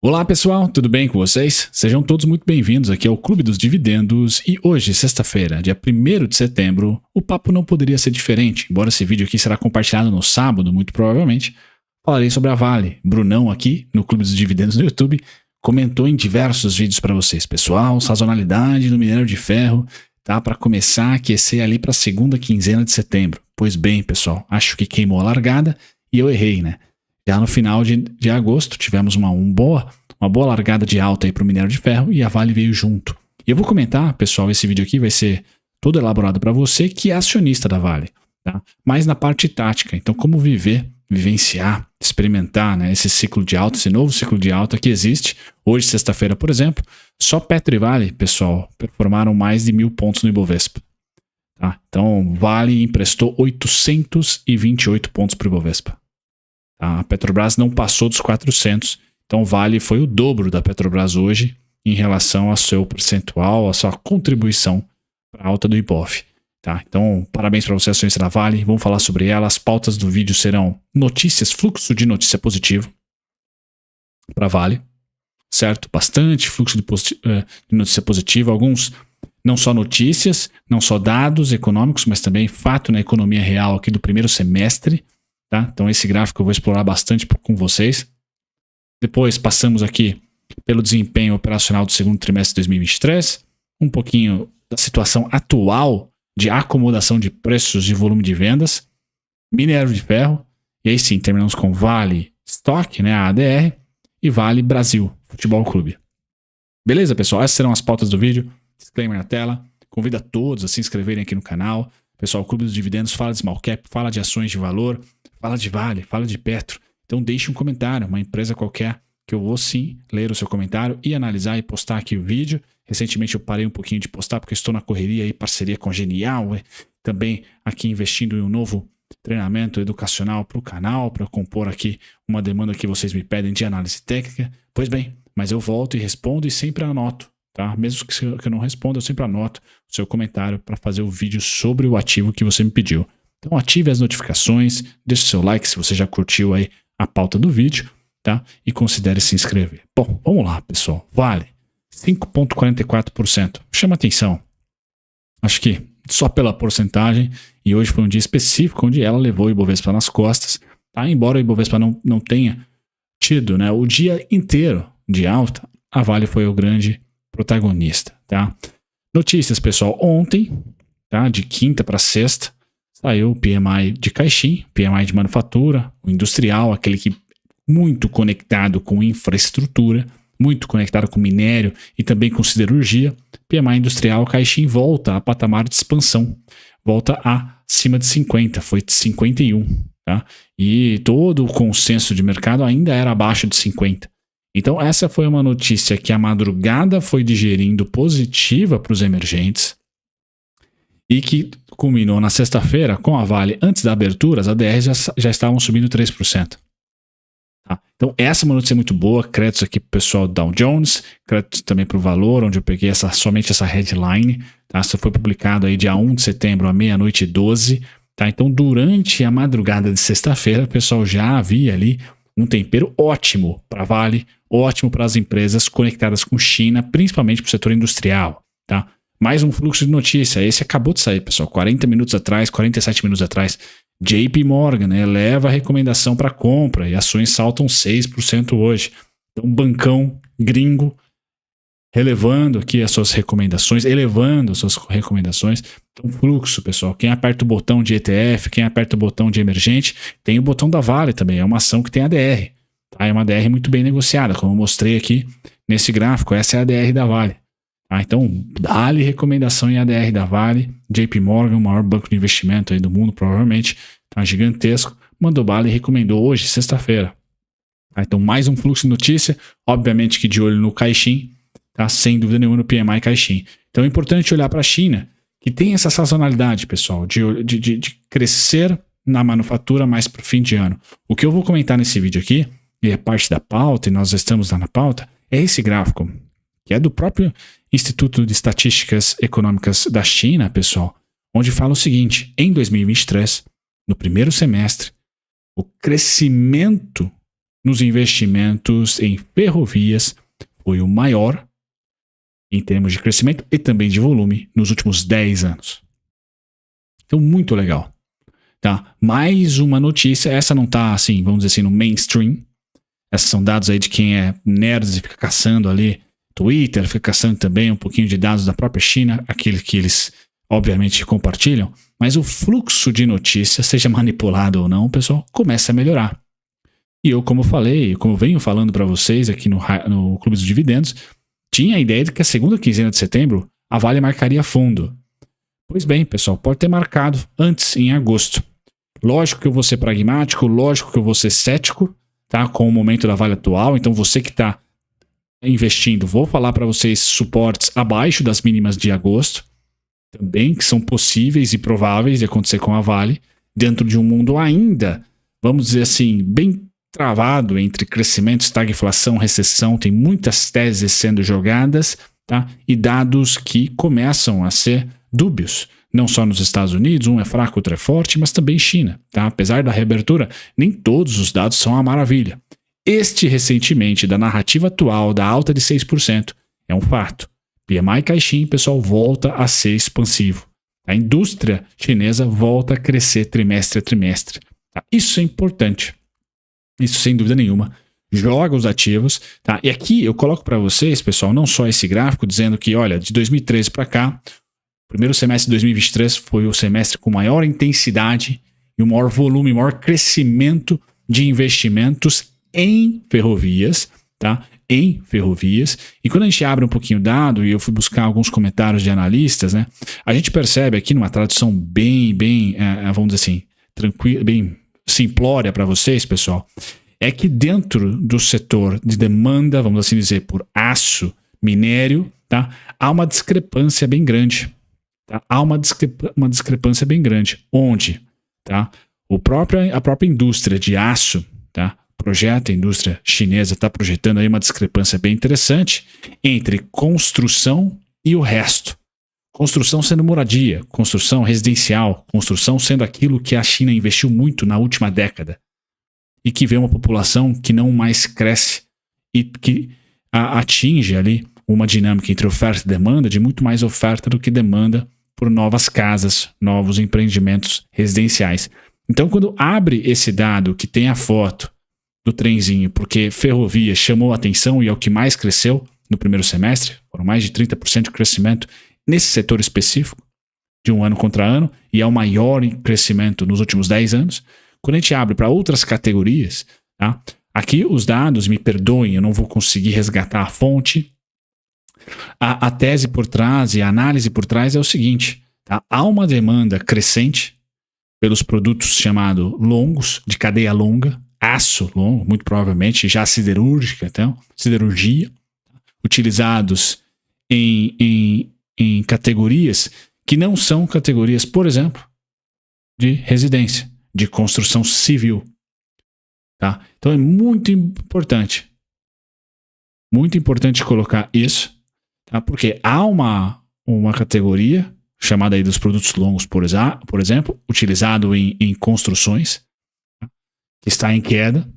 Olá pessoal, tudo bem com vocês? Sejam todos muito bem-vindos aqui ao Clube dos Dividendos e hoje, sexta-feira, dia 1º de setembro, o papo não poderia ser diferente, embora esse vídeo aqui será compartilhado no sábado, muito provavelmente. Falarei sobre a Vale. Brunão aqui no Clube dos Dividendos no YouTube comentou em diversos vídeos para vocês. Pessoal, sazonalidade do minério de ferro tá para começar a aquecer ali para a segunda quinzena de setembro. Pois bem, pessoal, acho que queimou a largada e eu errei, né? Já no final de agosto tivemos uma boa largada de alta aí para o minério de ferro e a Vale veio junto. E eu vou comentar, pessoal, esse vídeo aqui vai ser todo elaborado para você que é acionista da Vale, tá? Mas na parte tática, então como vivenciar, experimentar, né, esse ciclo de alta, esse novo ciclo de alta que existe. Hoje, sexta-feira, por exemplo, só Petro e Vale, pessoal, performaram mais de 1.000 pontos no Ibovespa. Tá? Então, Vale emprestou 828 pontos para o Ibovespa. A Petrobras não passou dos 400, então Vale foi o dobro da Petrobras hoje em relação ao seu percentual, a sua contribuição para a alta do Ibov. Tá? Então, parabéns para você, acionista da Vale, vamos falar sobre ela. As pautas do vídeo serão notícias, fluxo de notícia positivo para a Vale, certo? Bastante fluxo de notícia positiva, alguns não só notícias, não só dados econômicos, mas também fato na economia real aqui do primeiro semestre. Tá? Então esse gráfico eu vou explorar bastante com vocês. Depois passamos aqui pelo desempenho operacional do segundo trimestre de 2023, um pouquinho da situação atual de acomodação de preços e volume de vendas, minério de ferro, e aí sim terminamos com Vale Stock, né, a ADR, e Vale Brasil Futebol Clube. Beleza, pessoal? Essas serão as pautas do vídeo. Disclaimer na tela. Convido a todos a se inscreverem aqui no canal. Pessoal, o Clube dos Dividendos fala de small cap, fala de ações de valor, fala de Vale, fala de Petro. Então deixe um comentário, uma empresa qualquer, que eu vou sim ler o seu comentário e analisar e postar aqui o vídeo. Recentemente eu parei um pouquinho de postar porque estou na correria e parceria com Genial. Também aqui investindo em um novo treinamento educacional para o canal, para compor aqui uma demanda que vocês me pedem de análise técnica. Pois bem, mas eu volto e respondo e sempre anoto. Tá? Mesmo que eu não responda, eu sempre anoto o seu comentário para fazer o vídeo sobre o ativo que você me pediu. Então ative as notificações, deixe seu like se você já curtiu aí a pauta do vídeo, tá? E considere se inscrever. Bom, vamos lá, pessoal. Vale 5,44%. Chama atenção. Acho que só pela porcentagem, e hoje foi um dia específico onde ela levou o Ibovespa nas costas, tá? Embora o Ibovespa não tenha tido, né, o dia inteiro de alta, a Vale foi o grande protagonista, tá? Notícias, pessoal. Ontem, tá? De quinta para sexta, saiu o PMI de Caixin, PMI de manufatura, o industrial, aquele que muito conectado com infraestrutura, muito conectado com minério e também com siderurgia. PMI industrial, Caixin volta a patamar de expansão, volta acima de 50, foi de 51, tá? E todo o consenso de mercado ainda era abaixo de 50. Então essa foi uma notícia que a madrugada foi digerindo positiva para os emergentes e que culminou na sexta-feira com a Vale antes da abertura, as ADRs já estavam subindo 3%. Tá? Então essa é uma notícia muito boa, créditos aqui para o pessoal do Dow Jones, créditos também para o Valor, onde eu peguei somente essa headline, tá? Isso foi publicado aí dia 1 de setembro à meia-noite e 12, tá? Então durante a madrugada de sexta-feira o pessoal já havia ali um tempero ótimo para a Vale, ótimo para as empresas conectadas com China, principalmente para o setor industrial, tá? Mais um fluxo de notícia, esse acabou de sair, pessoal, 47 minutos atrás, JP Morgan, né, eleva a recomendação para compra e ações saltam 6% hoje. Então, bancão gringo elevando as suas recomendações. Então, fluxo, pessoal. Quem aperta o botão de ETF, quem aperta o botão de emergente, tem o botão da Vale também. É uma ação que tem ADR. Tá? É uma ADR muito bem negociada, como eu mostrei aqui nesse gráfico. Essa é a ADR da Vale. Tá? Então, dá-lhe recomendação em ADR da Vale. JP Morgan, o maior banco de investimento aí do mundo, provavelmente. Tá? Gigantesco. Mandou bala e recomendou hoje, sexta-feira. Tá? Então, mais um fluxo de notícia. Obviamente que de olho no Caixin. Tá? Sem dúvida nenhuma no PMI Caixin. Então é importante olhar para a China, que tem essa sazonalidade, pessoal, de crescer na manufatura mais para o fim de ano. O que eu vou comentar nesse vídeo aqui, e é parte da pauta, e nós estamos lá na pauta, é esse gráfico, que é do próprio Instituto de Estatísticas Econômicas da China, pessoal, onde fala o seguinte: em 2023, no primeiro semestre, o crescimento nos investimentos em ferrovias foi o maior em termos de crescimento e também de volume nos últimos 10 anos. Então, muito legal. Tá? Mais uma notícia, essa não está assim, vamos dizer assim, no mainstream. Esses são dados aí de quem é nerd e fica caçando ali Twitter, fica caçando também um pouquinho de dados da própria China, aqueles que eles obviamente compartilham, mas o fluxo de notícias, seja manipulado ou não, pessoal, começa a melhorar. E eu, como falei, como venho falando para vocês aqui no Clube dos Dividendos, tinha a ideia de que a segunda quinzena de setembro a Vale marcaria fundo. Pois bem, pessoal, pode ter marcado antes, em agosto. Lógico que eu vou ser pragmático, lógico que eu vou ser cético, tá, com o momento da Vale atual. Então você que está investindo, vou falar para vocês suportes abaixo das mínimas de agosto, também que são possíveis e prováveis de acontecer com a Vale, dentro de um mundo ainda, vamos dizer assim, bem travado entre crescimento, estagflação, recessão. Tem muitas teses sendo jogadas, tá, e dados que começam a ser dúbios. Não só nos Estados Unidos, um é fraco, outro é forte, mas também China. Tá? Apesar da reabertura, nem todos os dados são uma maravilha. Este recentemente, da narrativa atual da alta de 6%, é um fato. PMI Caixin, pessoal, volta a ser expansivo. A indústria chinesa volta a crescer trimestre a trimestre. Tá? Isso é importante. Isso sem dúvida nenhuma. Joga os ativos. Tá? E aqui eu coloco para vocês, pessoal, não só esse gráfico dizendo que, olha, de 2013 para cá, primeiro semestre de 2023 foi o semestre com maior intensidade e o maior volume, maior crescimento de investimentos em ferrovias, tá? Em ferrovias. E quando a gente abre um pouquinho o dado, e eu fui buscar alguns comentários de analistas, né? A gente percebe aqui numa tradução bem, vamos dizer assim, tranquila, bem simplória para vocês, pessoal, é que dentro do setor de demanda, vamos assim dizer, por aço, minério, tá? Há uma discrepância bem grande. Tá? Há uma discrepância bem grande, onde, tá, a própria indústria de aço, tá, a indústria chinesa está projetando aí uma discrepância bem interessante entre construção e o resto. Construção sendo moradia, construção residencial, construção sendo aquilo que a China investiu muito na última década e que vê uma população que não mais cresce e que atinge ali uma dinâmica entre oferta e demanda, de muito mais oferta do que demanda por novas casas, novos empreendimentos residenciais. Então, quando abre esse dado que tem a foto do trenzinho, porque ferrovia chamou a atenção e é o que mais cresceu no primeiro semestre, foram mais de 30% de crescimento nesse setor específico, de um ano contra ano, e é o maior crescimento nos últimos 10 anos. Quando a gente abre para outras categorias, tá? Aqui os dados, me perdoem, eu não vou conseguir resgatar a fonte. A tese por trás e a análise por trás é o seguinte, tá? Há uma demanda crescente pelos produtos chamados longos, de cadeia longa, aço longo, muito provavelmente, já siderúrgica, então, siderurgia, utilizados em categorias que não são categorias, por exemplo, de residência, de construção civil. Tá? Então é muito importante colocar isso, tá? Porque há uma categoria chamada aí dos produtos longos, por exemplo, utilizado em construções, tá? Que está em queda,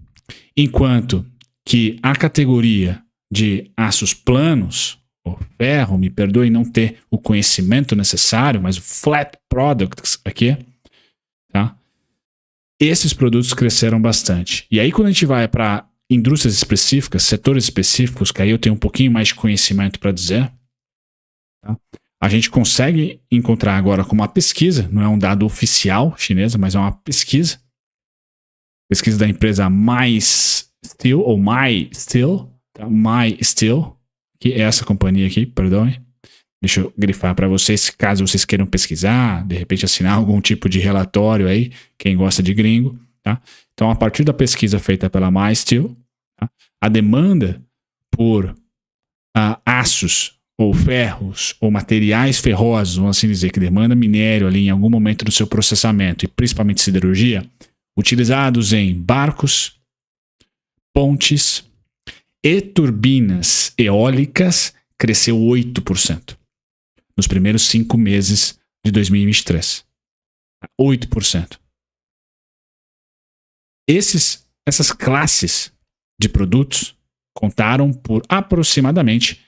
enquanto que a categoria de aços planos, ou ferro, me perdoe não ter o conhecimento necessário, mas o flat products aqui, tá? Esses produtos cresceram bastante. E aí quando a gente vai para indústrias específicas, setores específicos, que aí eu tenho um pouquinho mais de conhecimento para dizer, tá? A gente consegue encontrar agora com uma pesquisa, não é um dado oficial chinesa, mas é uma pesquisa da empresa MySteel, ou MySteel, tá? MySteel, que é essa companhia aqui, perdoe. Deixa eu grifar para vocês, caso vocês queiram pesquisar, de repente assinar algum tipo de relatório aí, quem gosta de gringo, tá? Então, a partir da pesquisa feita pela MySteel, tá? A demanda por aços ou ferros ou materiais ferrosos, vamos assim dizer, que demanda minério ali em algum momento do seu processamento, e principalmente siderurgia, utilizados em barcos, pontes e turbinas eólicas, cresceu 8% nos primeiros 5 meses de 2023. 8%. Essas classes de produtos contaram por aproximadamente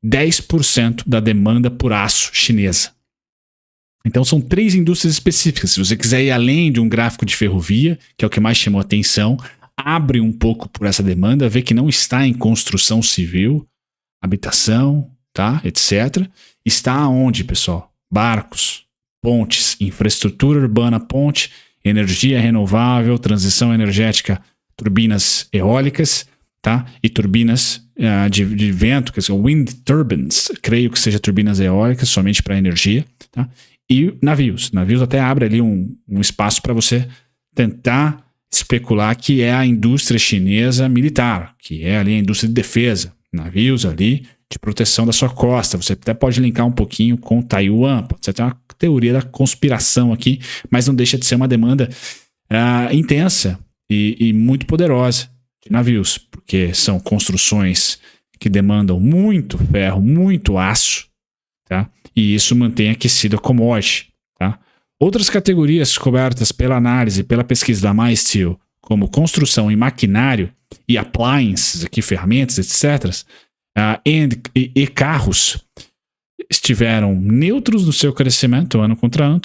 10% da demanda por aço chinesa. Então são 3 indústrias específicas. Se você quiser ir além de um gráfico de ferrovia, que é o que mais chamou a atenção, abre um pouco por essa demanda, vê que não está em construção civil, habitação, tá, etc. Está onde, pessoal? Barcos, pontes, infraestrutura urbana, ponte, energia renovável, transição energética, turbinas eólicas, tá? E turbinas de vento, que são wind turbines, creio que seja turbinas eólicas somente para energia, tá? E navios. Navios até abre ali um espaço para você tentar especular que é a indústria chinesa militar, que é ali a indústria de defesa. Navios ali de proteção da sua costa. Você até pode linkar um pouquinho com Taiwan, pode ser até uma teoria da conspiração aqui, mas não deixa de ser uma demanda intensa e muito poderosa de navios, porque são construções que demandam muito ferro, muito aço, tá? E isso mantém aquecida a commodity, tá? Outras categorias cobertas pela análise, pela pesquisa da MySteel, como construção e maquinário e appliances, aqui, ferramentas, etc., e carros, estiveram neutros no seu crescimento ano contra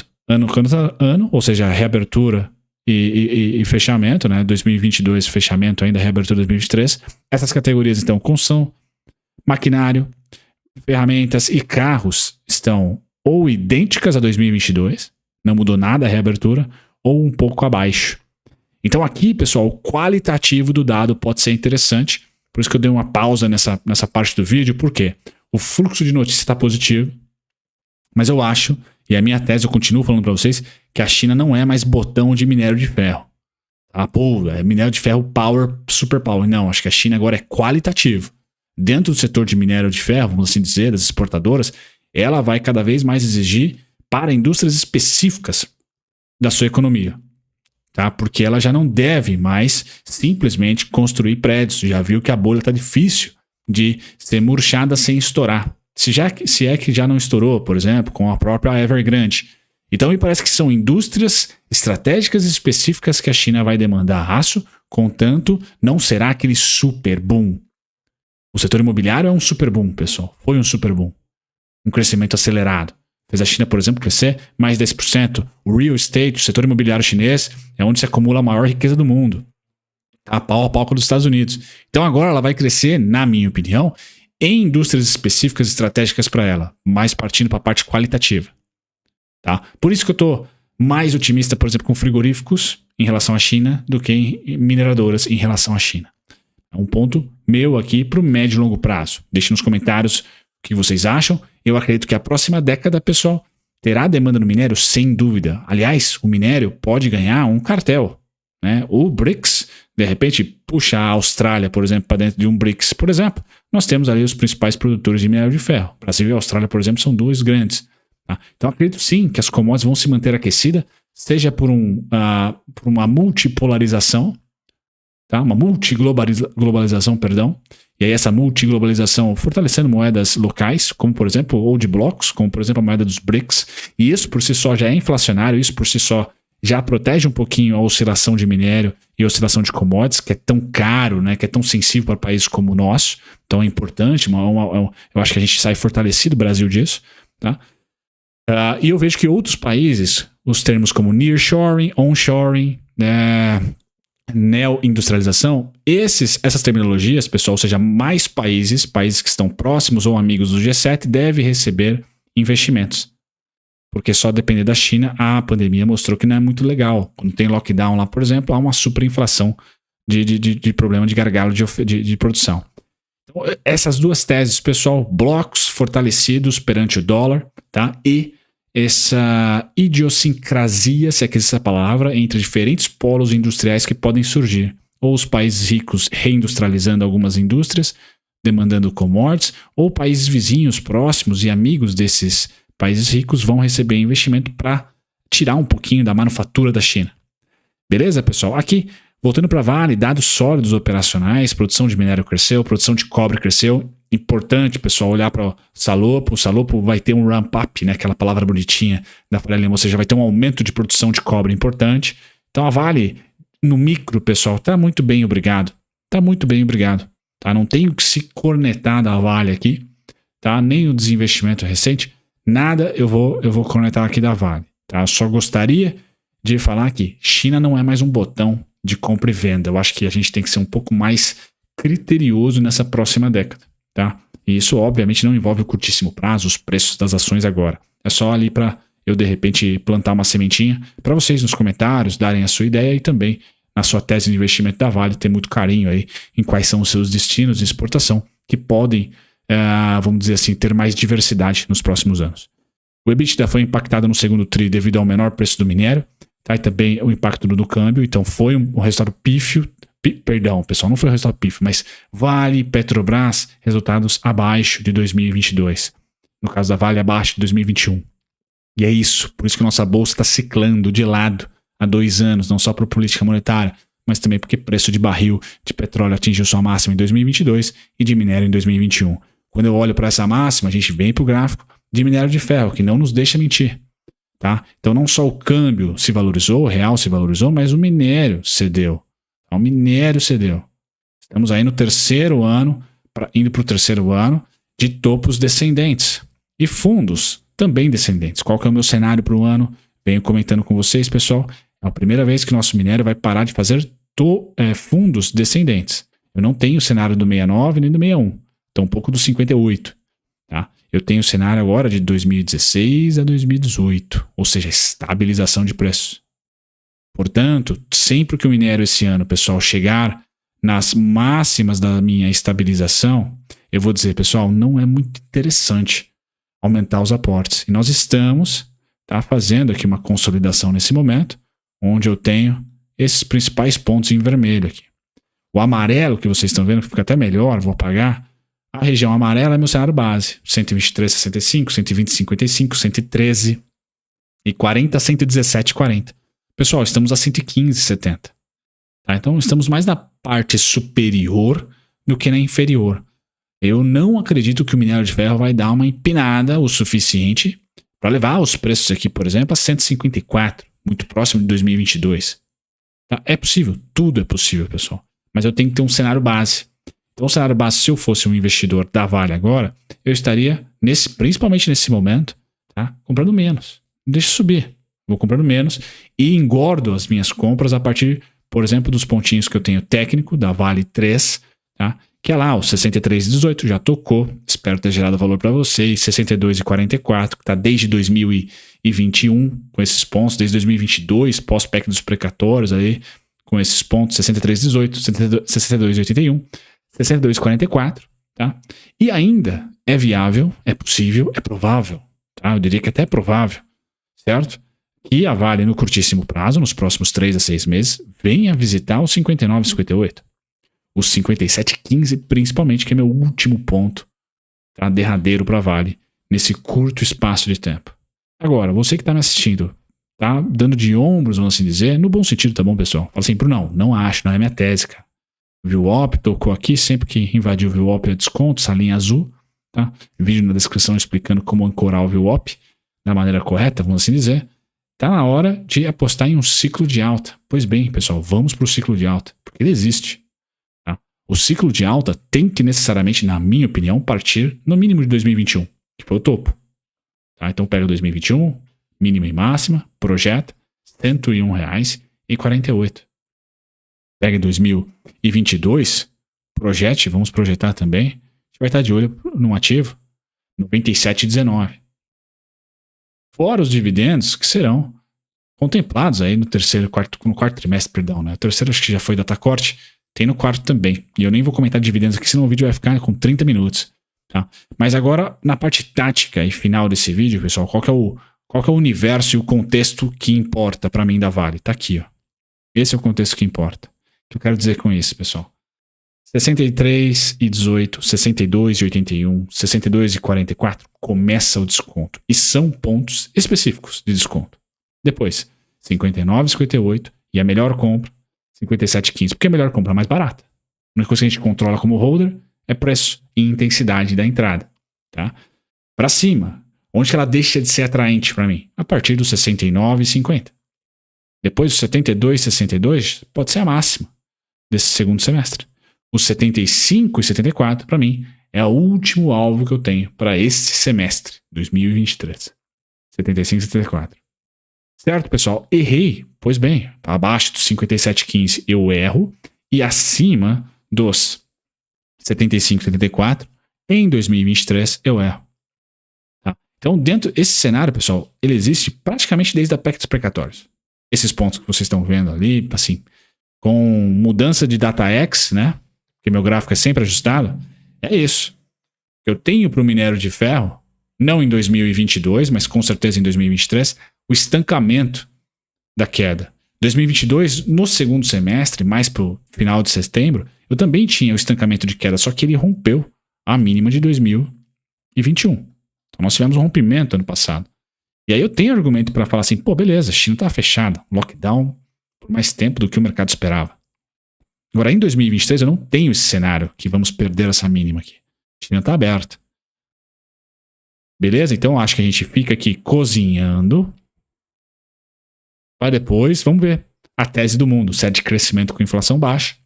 ano, ou seja, reabertura e fechamento, né? 2022, fechamento ainda, reabertura 2023. Essas categorias, então, construção, maquinário, ferramentas e carros estão ou idênticas a 2022, não mudou nada a reabertura, ou um pouco abaixo. Então aqui, pessoal, o qualitativo do dado pode ser interessante, por isso que eu dei uma pausa nessa parte do vídeo, porque o fluxo de notícia está positivo, mas eu acho, e a minha tese, eu continuo falando para vocês, que a China não é mais botão de minério de ferro. Tá? Pô, é minério de ferro power, super power. Não, acho que a China agora é qualitativo. Dentro do setor de minério de ferro, vamos assim dizer, das exportadoras, ela vai cada vez mais exigir para indústrias específicas da sua economia. Tá? Porque ela já não deve mais simplesmente construir prédios. Já viu que a bolha está difícil de ser murchada sem estourar. Se é que já não estourou, por exemplo, com a própria Evergrande. Então me parece que são indústrias estratégicas específicas que a China vai demandar aço, contanto não será aquele super boom. O setor imobiliário é um super boom, pessoal. Foi um super boom. Um crescimento acelerado. Fez a China, por exemplo, crescer mais 10%. O real estate, o setor imobiliário chinês, é onde se acumula a maior riqueza do mundo. Tá pau a pau com os Estados Unidos. Então agora ela vai crescer, na minha opinião, em indústrias específicas estratégicas para ela, mais partindo para a parte qualitativa. Tá? Por isso que eu estou mais otimista, por exemplo, com frigoríficos em relação à China do que em mineradoras em relação à China. É um ponto meu aqui para o médio e longo prazo. Deixe nos comentários o que vocês acham. Eu acredito que a próxima década, pessoal, terá demanda no minério, sem dúvida. Aliás, o minério pode ganhar um cartel. Né? O BRICS, de repente, puxa a Austrália, por exemplo, para dentro de um BRICS. Por exemplo, nós temos ali os principais produtores de minério de ferro. O Brasil e a Austrália, por exemplo, são dois grandes. Tá? Então, acredito sim que as commodities vão se manter aquecidas, seja por uma multipolarização, tá? Uma multiglobalização, perdão. E aí essa multiglobalização fortalecendo moedas locais, como por exemplo, ou de blocos, como por exemplo a moeda dos BRICS. E isso por si só já é inflacionário, isso por si só já protege um pouquinho a oscilação de minério e a oscilação de commodities, que é tão caro, né, que é tão sensível para países como o nosso. Então é importante, eu acho que a gente sai fortalecido, o Brasil, disso. Tá? E eu vejo que outros países, os termos como nearshoring, onshoring, neo-industrialização, essas terminologias, pessoal, ou seja, mais países que estão próximos ou amigos do G7 devem receber investimentos. Porque só depender da China, a pandemia mostrou que não é muito legal. Quando tem lockdown lá, por exemplo, há uma superinflação de problema de gargalo de produção. Então, essas duas teses, pessoal, blocos fortalecidos perante o dólar, tá? E essa idiosincrasia, se é que existe essa palavra, entre diferentes polos industriais que podem surgir. Ou os países ricos reindustrializando algumas indústrias, demandando commodities, ou países vizinhos, próximos e amigos desses países ricos vão receber investimento para tirar um pouquinho da manufatura da China. Beleza, pessoal? Aqui, voltando para Vale, dados sólidos operacionais, produção de minério cresceu, produção de cobre cresceu. Importante, pessoal, olhar para o Salopo. O Salopo vai ter um ramp-up, né? Aquela palavra bonitinha da Faria Lima, ou seja, vai ter um aumento de produção de cobre importante. Então a Vale, no micro, pessoal, está muito bem, obrigado. tá muito bem, obrigado. Tá? Não tenho que se cornetar da Vale aqui, tá? Nem o desinvestimento recente, nada eu vou cornetar aqui da Vale. Tá? Eu só gostaria de falar que China não é mais um botão de compra e venda. Eu acho que a gente tem que ser um pouco mais criterioso nessa próxima década. Tá? E isso, obviamente, não envolve o curtíssimo prazo, os preços das ações agora. É só ali para eu, de repente, plantar uma sementinha para vocês nos comentários darem a sua ideia e também na sua tese de investimento da Vale ter muito carinho aí em quais são os seus destinos de exportação que podem, vamos dizer assim, ter mais diversidade nos próximos anos. O EBITDA foi impactado no segundo TRI devido ao menor preço do minério, tá? E também o impacto no câmbio, então foi um resultado pífio. Perdão, pessoal, não foi um resultado pífio, mas Vale, Petrobras, resultados abaixo de 2022. No caso da Vale, abaixo de 2021. E é isso, por isso que nossa bolsa está ciclando de lado há 2 anos, não só por política monetária, mas também porque preço de barril de petróleo atingiu sua máxima em 2022 e de minério em 2021. Quando eu olho para essa máxima, a gente vem para o gráfico de minério de ferro, que não nos deixa mentir. Tá? Então não só o câmbio se valorizou, o real se valorizou, mas o minério cedeu. O minério cedeu. Estamos aí no terceiro ano, indo para o terceiro ano, de topos descendentes. E fundos também descendentes. Qual que é o meu cenário para o ano? Venho comentando com vocês, pessoal. É a primeira vez que nosso minério vai parar de fazer fundos descendentes. Eu não tenho o cenário do 69 nem do 61. Tampouco do 58. Tá? Eu tenho o cenário agora de 2016 a 2018. Ou seja, estabilização de preços. Portanto, sempre que o minério esse ano, pessoal, chegar nas máximas da minha estabilização, eu vou dizer, pessoal, não é muito interessante aumentar os aportes. E nós estamos fazendo aqui uma consolidação nesse momento, onde eu tenho esses principais pontos em vermelho aqui. O amarelo que vocês estão vendo, que fica até melhor, vou apagar. A região amarela é meu cenário base. 123,65, 120,55, 113 e 40, 117,40. Pessoal, estamos a 115,70. Tá? Então, estamos mais na parte superior do que na inferior. Eu não acredito que o minério de ferro vai dar uma empinada o suficiente para levar os preços aqui, por exemplo, a 154, muito próximo de 2022. Tá? É possível, tudo é possível, pessoal. Mas eu tenho que ter um cenário base. Então, o cenário base, se eu fosse um investidor da Vale agora, eu estaria, principalmente nesse momento, comprando menos. Deixa subir. Vou comprando menos e engordo as minhas compras a partir, por exemplo, dos pontinhos que eu tenho técnico da Vale 3, tá? Que é lá o 63,18, já tocou, espero ter gerado valor para vocês, 62,44, que está desde 2021 com esses pontos, desde 2022, pós-PEC dos precatórios aí, com esses pontos, 63,18, 62,81, 62,44, tá? E ainda é viável, é possível, é provável, tá? Eu diria que até é provável, certo? Que a Vale, no curtíssimo prazo, nos próximos 3 a 6 meses, venha visitar os 59,58. Os 57,15, principalmente, que é meu último ponto, tá? Derradeiro para a Vale, nesse curto espaço de tempo. Agora, você que está me assistindo, tá dando de ombros, vamos assim dizer, no bom sentido, tá bom, pessoal? Fala assim, não acho, não é minha tese, cara. VWAP, tocou aqui, sempre que invadiu o VWAP é desconto, essa linha azul, tá? Vídeo na descrição explicando como ancorar o VWAP da maneira correta, vamos assim dizer. Tá na hora de apostar em um ciclo de alta. Pois bem, pessoal, vamos para o ciclo de alta, porque ele existe. Tá? O ciclo de alta tem que necessariamente, na minha opinião, partir no mínimo de 2021, que foi o topo. Tá? Então pega 2021, mínima e máxima, projeta R$ 101,48. Pega 2022, projete, vamos projetar também. A gente vai estar de olho num ativo, 97,19. Fora os dividendos que serão contemplados aí no quarto trimestre, perdão, né? O terceiro acho que já foi data corte, tem no quarto também. E eu nem vou comentar dividendos aqui, senão o vídeo vai ficar com 30 minutos. Tá? Mas agora, na parte tática e final desse vídeo, pessoal, qual que é o universo e o contexto que importa para mim da Vale? Tá aqui, ó. Esse é o contexto que importa. O que eu quero dizer com isso, pessoal? 63,18, 62,81, 62,44 começa o desconto. E são pontos específicos de desconto. Depois, 59,58 e a melhor compra, 57,15. Porque a melhor compra é mais barata. A única coisa que a gente controla como holder é preço e intensidade da entrada. Tá? Para cima, onde que ela deixa de ser atraente para mim? A partir dos 69,50. Depois dos 72,62 pode ser a máxima desse segundo semestre. os 75 e 74, para mim, é o último alvo que eu tenho para esse semestre, 2023. 75 e 74. Certo, pessoal? Errei. Pois bem, abaixo dos 57,15 eu erro e acima dos 75 e 74, em 2023 eu erro. Tá? Então, dentro desse cenário, pessoal, ele existe praticamente desde a PEC dos precatórios. Esses pontos que vocês estão vendo ali, assim, com mudança de data X, né? Porque meu gráfico é sempre ajustado, é isso. Eu tenho para o minério de ferro, não em 2022, mas com certeza em 2023, o estancamento da queda. 2022, no segundo semestre, mais para o final de setembro, eu também tinha o estancamento de queda, só que ele rompeu a mínima de 2021. Então nós tivemos um rompimento ano passado. E aí eu tenho argumento para falar assim, pô, beleza, a China está fechada, lockdown por mais tempo do que o mercado esperava. Agora, em 2023, eu não tenho esse cenário que vamos perder essa mínima aqui. A China está aberta. Beleza? Então, acho que a gente fica aqui cozinhando. Para depois, vamos ver a tese do mundo. Se é de crescimento com inflação baixa.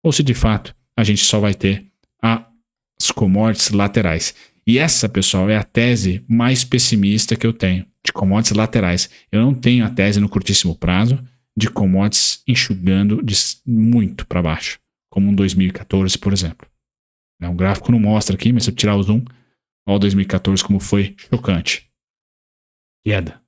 Ou se, de fato, a gente só vai ter as commodities laterais. E essa, pessoal, é a tese mais pessimista que eu tenho. De commodities laterais. Eu não tenho a tese no curtíssimo prazo de commodities enxugando muito para baixo. Como um 2014, por exemplo. O gráfico não mostra aqui, mas se eu tirar o zoom, olha o 2014 como foi chocante. Queda.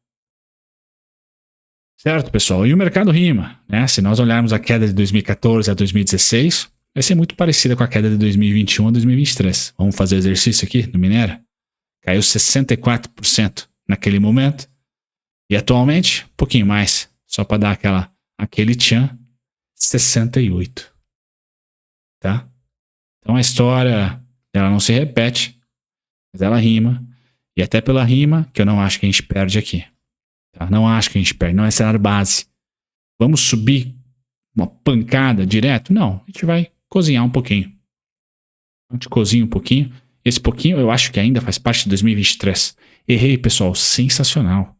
Certo, pessoal? E o mercado rima, né? Se nós olharmos a queda de 2014 a 2016, vai ser muito parecida com a queda de 2021 a 2023. Vamos fazer exercício aqui no minério? Caiu 64% naquele momento. E atualmente, um pouquinho mais. Só para dar aquele tchan, 68. Tá? Então a história, ela não se repete, mas ela rima. E até pela rima, que eu não acho que a gente perde aqui. Tá? Não acho que a gente perde, não é cenário base. Vamos subir uma pancada direto? Não, a gente vai cozinhar um pouquinho. A gente cozinha um pouquinho. Esse pouquinho eu acho que ainda faz parte de 2023. Errei, pessoal, sensacional.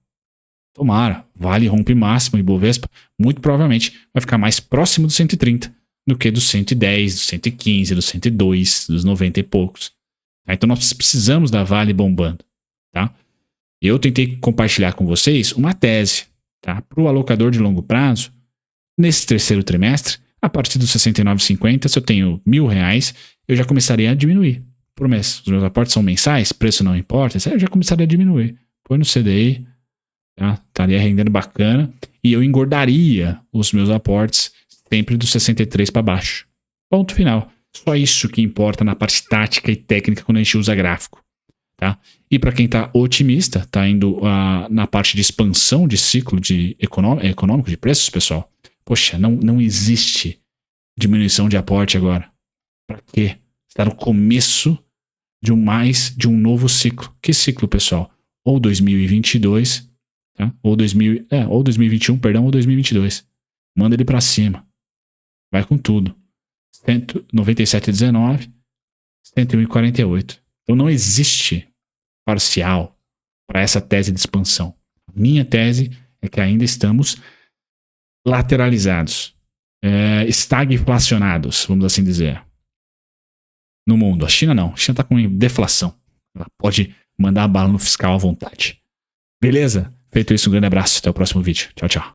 Tomara, Vale rompe máximo e Ibovespa muito provavelmente vai ficar mais próximo dos 130 do que dos 110, dos 115, dos 102, dos 90 e poucos. Então nós precisamos da Vale bombando. Tá? Eu tentei compartilhar com vocês uma tese, tá? Para o alocador de longo prazo, nesse terceiro trimestre, a partir dos 69,50, se eu tenho R$1.000, eu já começaria a diminuir por mês. Os meus aportes são mensais, preço não importa, eu já começaria a diminuir. Põe no CDI, tá? Estaria rendendo bacana e eu engordaria os meus aportes sempre dos 63 para baixo. Ponto final. Só isso que importa na parte tática e técnica quando a gente usa gráfico. Tá? E para quem está otimista, está indo na parte de expansão de ciclo econômico de preços, pessoal. Poxa, não existe diminuição de aporte agora. Para quê? Está no começo de um novo ciclo. Que ciclo, pessoal? Ou 2022, tá? ou 2021, perdão, ou 2022. Manda ele para cima. Vai com tudo. 197,19, 101,48. Então não existe parcial para essa tese de expansão. Minha tese é que ainda estamos lateralizados, estagflacionados, vamos assim dizer, no mundo. A China não. A China está com deflação. Ela pode mandar a bala no fiscal à vontade. Beleza? Feito isso, um grande abraço. Até o próximo vídeo. Tchau, tchau.